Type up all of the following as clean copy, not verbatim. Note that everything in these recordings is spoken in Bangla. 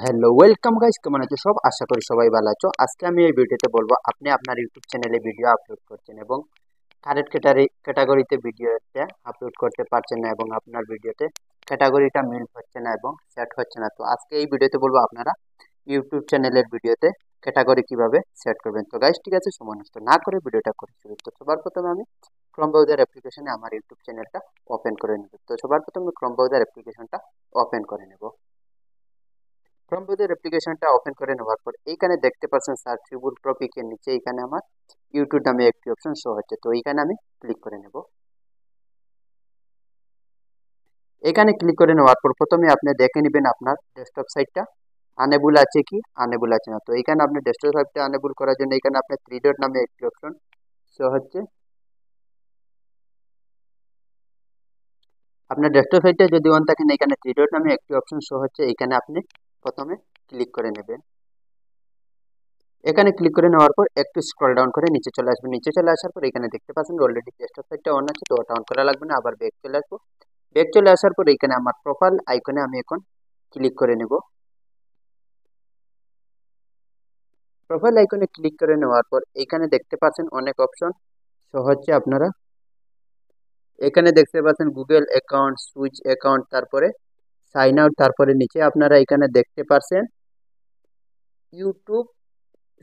হ্যালো ওয়েলকাম গাইস, কেমন আছো সব? আশা করি সবাই ভালো আছো। আজকে আমি এই ভিডিওতে বলবো আপনি আপনার ইউটিউব চ্যানেলে ভিডিও আপলোড করছেন এবং কারেক্ট ক্যাটাগরিতে ভিডিওতে আপলোড করতে পারছেন না এবং আপনার ভিডিওতে ক্যাটাগরিটা মিল হচ্ছে না এবং সেট হচ্ছে না। তো আজকে এই ভিডিওতে বলবো আপনারা ইউটিউব চ্যানেলের ভিডিওতে ক্যাটাগরি কিভাবে সেট করবেন। তো গাইস ঠিক আছে, সময় নষ্ট না করে ভিডিওটা করে শুরু। তো সবার প্রথমে আমি ক্রোম ব্রাউজার অ্যাপ্লিকেশনে আমার ইউটিউব চ্যানেলটা ওপেন করে নেব। তো সবার প্রথমে ক্রোম ব্রাউজার অ্যাপ্লিকেশনটা ওপেন করে নেব। ক্রোম ব্রাউজার অ্যাপ্লিকেশনটা ওপেন করে নেওয়ার পর এইখানে দেখতে পাচ্ছেন সার্চেবল টপিকের নিচে এখানে আমার ইউটিউব নামে একটি অপশন শো হচ্ছে। তো এইখানে আমি ক্লিক করে নেব। এখানে ক্লিক করে নেওয়ার পর প্রথমে আপনি দেখে নেবেন আপনার ডেস্কটপ সাইটটা আনেবল আছে কি আনেবল আছে না। তো এইখানে আপনি ডেস্কটপ সাইটটা আনেবল করার জন্য এখানে আপনার থ্রি ডট নামে একটি অপশন শো হচ্ছে। আপনার ডেস্কটপ সাইটটা যদি অন থাকে না, এখানে থ্রি ডট নামে একটি অপশন শো হচ্ছে, এখানে আপনি প্রথমে ক্লিক করে নেবেন। এখানে ক্লিক করে নেওয়ার পর একটু স্ক্রল ডাউন করে নিচে চলে আসবেন। নিচে চলে আসার পর এখানে দেখতে পাচ্ছেন অলরেডি ডেস্কটপ সাইটটা অন আছে, তো ওটা অন করা লাগবে না। আবার ব্যাক চলে আসবো। ব্যাক চলে আসার পর এখানে আমার প্রোফাইল আইকনে আমি এখন ক্লিক করে নেব। প্রোফাইল আইকনে ক্লিক করে নেওয়ার পর এখানে দেখতে পাচ্ছেন অনেক অপশন শো হচ্ছে। আপনারা এখানে দেখতে পাচ্ছেন গুগল অ্যাকাউন্ট, সুইচ অ্যাকাউন্ট, তারপরে সাইন আউট, তারপরে নিচে আপনারা এখানে দেখতে পাচ্ছেন YouTube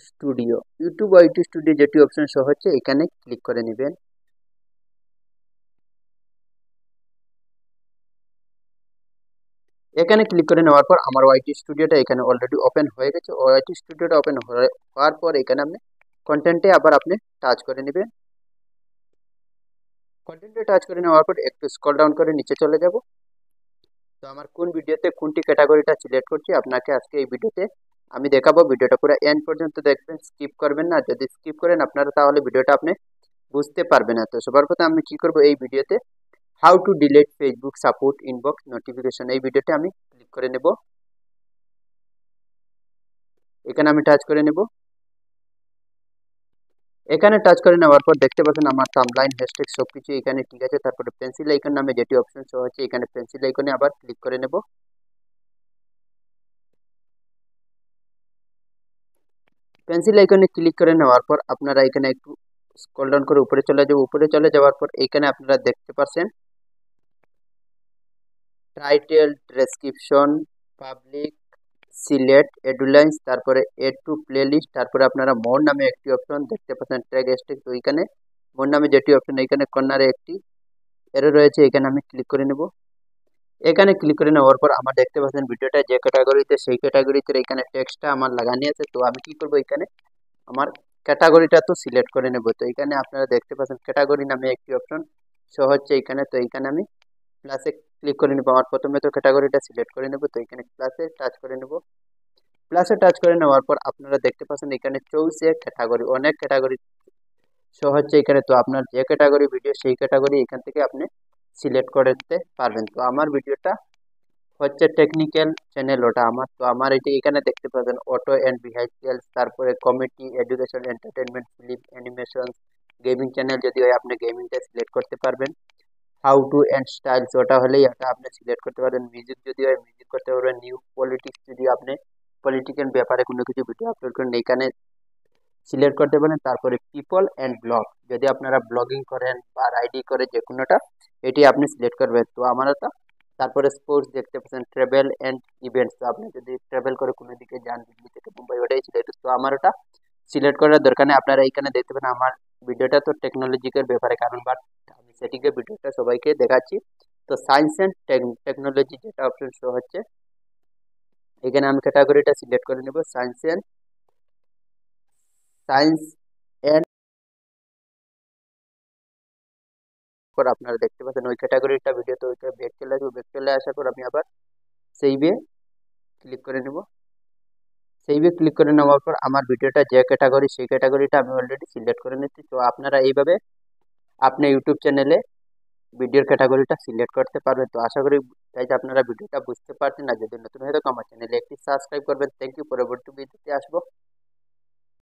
studio. YouTube IT studio যেটি অপশন শো হচ্ছে এখানে ক্লিক করে নেবেন। এখানে ক্লিক করে নেওয়ার পর আমার ওয়াইটি স্টুডিওটা এখানে অলরেডি ওপেন হয়ে গেছে। ওয়াইটি স্টুডিওটা ওপেন হওয়ার পর এখানে আপনি কন্টেন্টে আবার আপনি টাচ করে নেবেন। কন্টেন্টে টাচ করে নেওয়ার পর একটু স্ক্রল ডাউন করে নিচে চলে যাব। তো আমার কোন ভিডিওতে কোনটি ক্যাটাগরিটা সিলেক্ট করছি আপনাকে আজকে এই ভিডিওতে আমি দেখাবো। ভিডিওটা পুরো এন্ড পর্যন্ত দেখবেন, স্কিপ করবেন না। যদি স্কিপ করেন আপনারা তাহলে ভিডিওটা আপনি বুঝতে পারবেন না। তো সবার প্রথমে আমি কি করব, এই ভিডিওতে how to delete Facebook support inbox notification এই ভিডিওতে আমি ক্লিক করে নেব। এখানে আমি টাচ করে নেব। এখানে টাচ করে নেওয়ার পর দেখতে পাচ্ছেন আমার থাম্বনেইল, হ্যাশট্যাগ সবকিছু এখানে ঠিক আছে। তারপরে পেন্সিল আইকন নামে যেটি অপশন শো হচ্ছে এখানে পেন্সিল আইকনে আবার ক্লিক করে নেব। পেন্সিল আইকনে ক্লিক করে নেওয়ার পর আপনারা এখানে একটু স্ক্রল ডাউন করে উপরে চলে যাব। উপরে চলে যাওয়ার পর এখানে আপনারা দেখতে পাচ্ছেন টাইটেল, ডেসক্রিপশন, পাবলিক, সিলেক্ট, এডুলাইন্স, তারপরে এড টু প্লেলিস্ট, তারপরে আপনারা মোর নামে একটি অপশন দেখতে পাচ্ছেন ট্র্যাক হ্যাশট্যাগ। তো এখানে মোর নামে যেটি অপশন এখানে কর্নারে একটি এরো রয়েছে, এখানে আমি ক্লিক করে নেব। এখানে ক্লিক করে নেওয়ার পর আমার দেখতে পাচ্ছেন ভিডিওটা যে ক্যাটাগরিতে সেই ক্যাটাগরিতে এখানে টেক্সটটা আমার লাগানো আছে। তো আমি কি করব, এখানে আমার ক্যাটাগরিটা তো সিলেক্ট করে নেব। তো এখানে আপনারা দেখতে পাচ্ছেন ক্যাটাগরি নামে একটি অপশন শো হচ্ছে এখানে। তো এখানে আমি প্লাসে ক্লিক করে নেব। আমার প্রথমে তো ক্যাটাগরিটা সিলেক্ট করে নেব, তো এখানে প্লাসে টাচ করে নেব। প্লাসে টাচ করে নেওয়ার পর আপনারা দেখতে পাচ্ছেন এখানে চলছে ক্যাটাগরি, অনেক ক্যাটাগরি শো হচ্ছে এখানে। তো আপনার যে ক্যাটাগরি ভিডিও সেই ক্যাটাগরি এখান থেকে আপনি সিলেক্ট করতে পারবেন। তো আমার ভিডিওটা হচ্ছে টেকনিক্যাল চ্যানেল, ওটা আমার। তো আমার এটি এখানে দেখতে পাবেন অটো অ্যান্ড বিহাইভিয়ার, তারপরে comedy, education, entertainment, film, animation, gaming channel যদি হয় আপনি গেমিংটা সিলেক্ট করতে পারবেন। হাউ টু অ্যান্ড স্টাইলস ওটা হলেই এটা আপনি সিলেক্ট করতে পারবেন। মিউজিক যদি হয় মিউজিক করতে পারবেন। নিউ পলিটিক্স যদি আপনি পলিটিক্যাল ব্যাপারে কোনো কিছু ভিডিও আপলোড করেন এখানে সিলেক্ট করতে পারেন। তারপরে পিপল অ্যান্ড ব্লগ যদি আপনারা ব্লগিং করেন বা রাইডিং করে যে কোনোটা এটি আপনি সিলেক্ট করবেন। তো আমার এটা তারপরে স্পোর্টস দেখতে পাচ্ছেন, ট্রাভেল অ্যান্ড ইভেন্টস। তো আপনি যদি ট্রাভেল করে কোনো দিকে যান দিল্লি থেকে মুম্বাই ওটাই সিলেক্ট। তো আমার ওটা সিলেক্ট করার দরকার নেই। আপনারা এখানে দেখতে পাবেন আমার ভিডিওটা তো টেকনোলজিক্যাল ব্যাপারে, কারণ বাট আমি সেটিকে ভিডিওটা সবাইকে দেখাচ্ছি। তো সায়েন্স অ্যান্ড টেকনোলজি যেটা অপশন শো হচ্ছে এখানে আমি ক্যাটাগরিটা সিলেক্ট করে নেব সায়েন্স অ্যান্ড পর আপনারা দেখতে পাচ্ছেন ওই ক্যাটাগরিটা ভিডিওতে ওইটা ব্যাক চলে আসবে। ব্যাক চলে আসার পর আমি আবার সেইভে ক্লিক করে নেব। সেইভে ক্লিক করে নেওয়ার পর আমার ভিডিওটা যে ক্যাটাগরি সেই ক্যাটাগরিটা আমি অলরেডি সিলেক্ট করে নিচ্ছি। তো আপনারা এইভাবে আপনি ইউটিউব চ্যানেলে ভিডিওর ক্যাটাগরিটা সিলেক্ট করতে পারবেন। তো আশা করি তাই আপনারা ভিডিওটা বুঝতে পারছেন। না যদি নতুন হয়ে থাকে আমার চ্যানেলে একটি সাবস্ক্রাইব করবেন। Thank you. পরবর্তী ভিডিওতে আসবো।